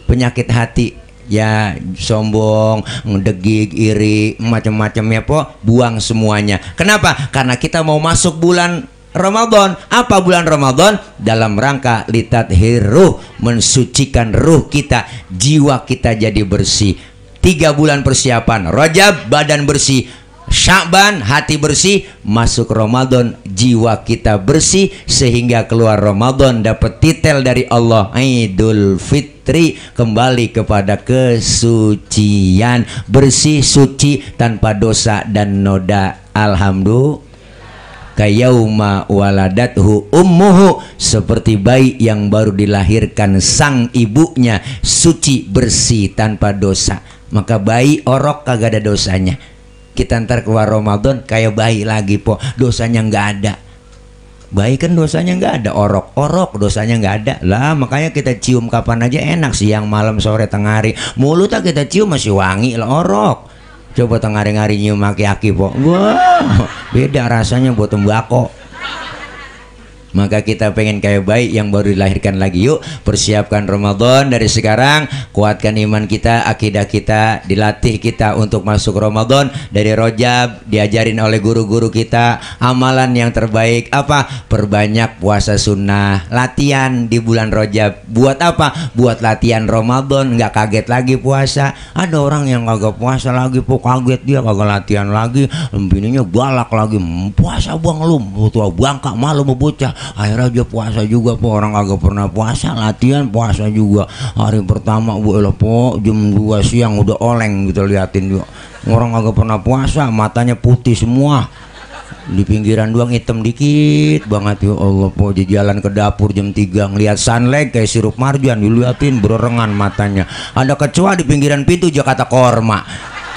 Penyakit hati ya sombong, ngedegik, iri, macam-macamnya po, buang semuanya. Kenapa? Karena kita mau masuk bulan Ramadan. Apa bulan Ramadan? Dalam rangka litathir ruh, mensucikan ruh kita, jiwa kita jadi bersih. 3 bulan persiapan, Rajab badan bersih, Sya'ban hati bersih, masuk Ramadan jiwa kita bersih, sehingga keluar Ramadan dapat titel dari Allah Idul Fitri, kembali kepada kesucian, bersih, suci, tanpa dosa dan noda. Alhamdulillah. Kayauma waladathu ummuhu, seperti bayi yang baru dilahirkan sang ibunya, suci, bersih, tanpa dosa. Maka bayi orok kagak ada dosanya. Kita ntar keluar Ramadan kayak bayi lagi po, dosanya nggak ada. Baik kan dosanya nggak ada, orok dosanya nggak ada lah. Makanya kita cium kapan aja enak, siang, malam, sore, tengah hari. Mulut kita cium masih wangi lah orok. Coba tengah hari nyium aki-aki po, wah beda rasanya buat tembakau. Maka kita pengen kayak bayi yang baru dilahirkan lagi. Yuk persiapkan Ramadan dari sekarang, kuatkan iman kita, akidah kita, dilatih kita untuk masuk Ramadan. Dari Rajab diajarin oleh guru-guru kita amalan yang terbaik apa? Perbanyak puasa sunnah, latihan di bulan Rajab. Buat apa? Buat latihan Ramadan, nggak kaget lagi puasa. Ada orang yang kagak puasa lagi, kaget dia kagak latihan lagi, bininya galak lagi, puasa bang lu, tua bangka malu mau bocah. Akhirnya dia puasa juga po, orang agak pernah puasa, latihan puasa juga. Hari pertama po jam 2 siang udah oleng gitu, liatin juga. Orang agak pernah puasa, matanya putih semua. Di pinggiran doang hitam dikit banget. Ya Allah po, di jalan ke dapur jam 3 ngeliat sunlight kayak sirup marjan, diliatin berengan matanya. Ada kecoa di pinggiran pintu Jakarta Korma.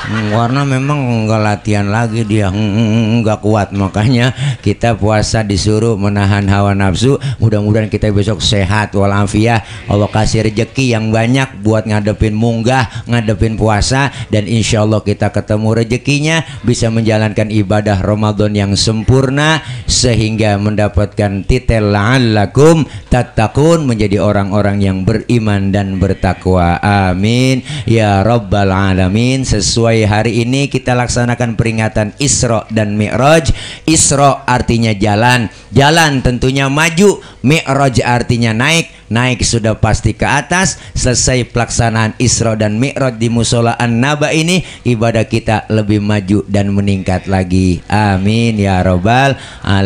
Karena memang nggak latihan lagi dia, nggak kuat. Makanya kita puasa disuruh menahan hawa nafsu. Mudah-mudahan kita besok sehat walafiat. Allah kasih rezeki yang banyak buat ngadepin munggah, ngadepin puasa. Dan insya Allah kita ketemu rezekinya, bisa menjalankan ibadah Ramadan yang sempurna, sehingga mendapatkan titel la'allakum tattaqun, menjadi orang-orang yang beriman dan bertakwa. Amin ya rabbal alamin. Sesuai hari ini kita laksanakan peringatan Isra dan Mi'raj. Isra artinya jalan, jalan tentunya maju. Mi'raj artinya naik, naik sudah pasti ke atas. Selesai pelaksanaan Isra dan Mi'raj di Musola An-Naba ini, ibadah kita lebih maju dan meningkat lagi. Amin ya rabbal alamin.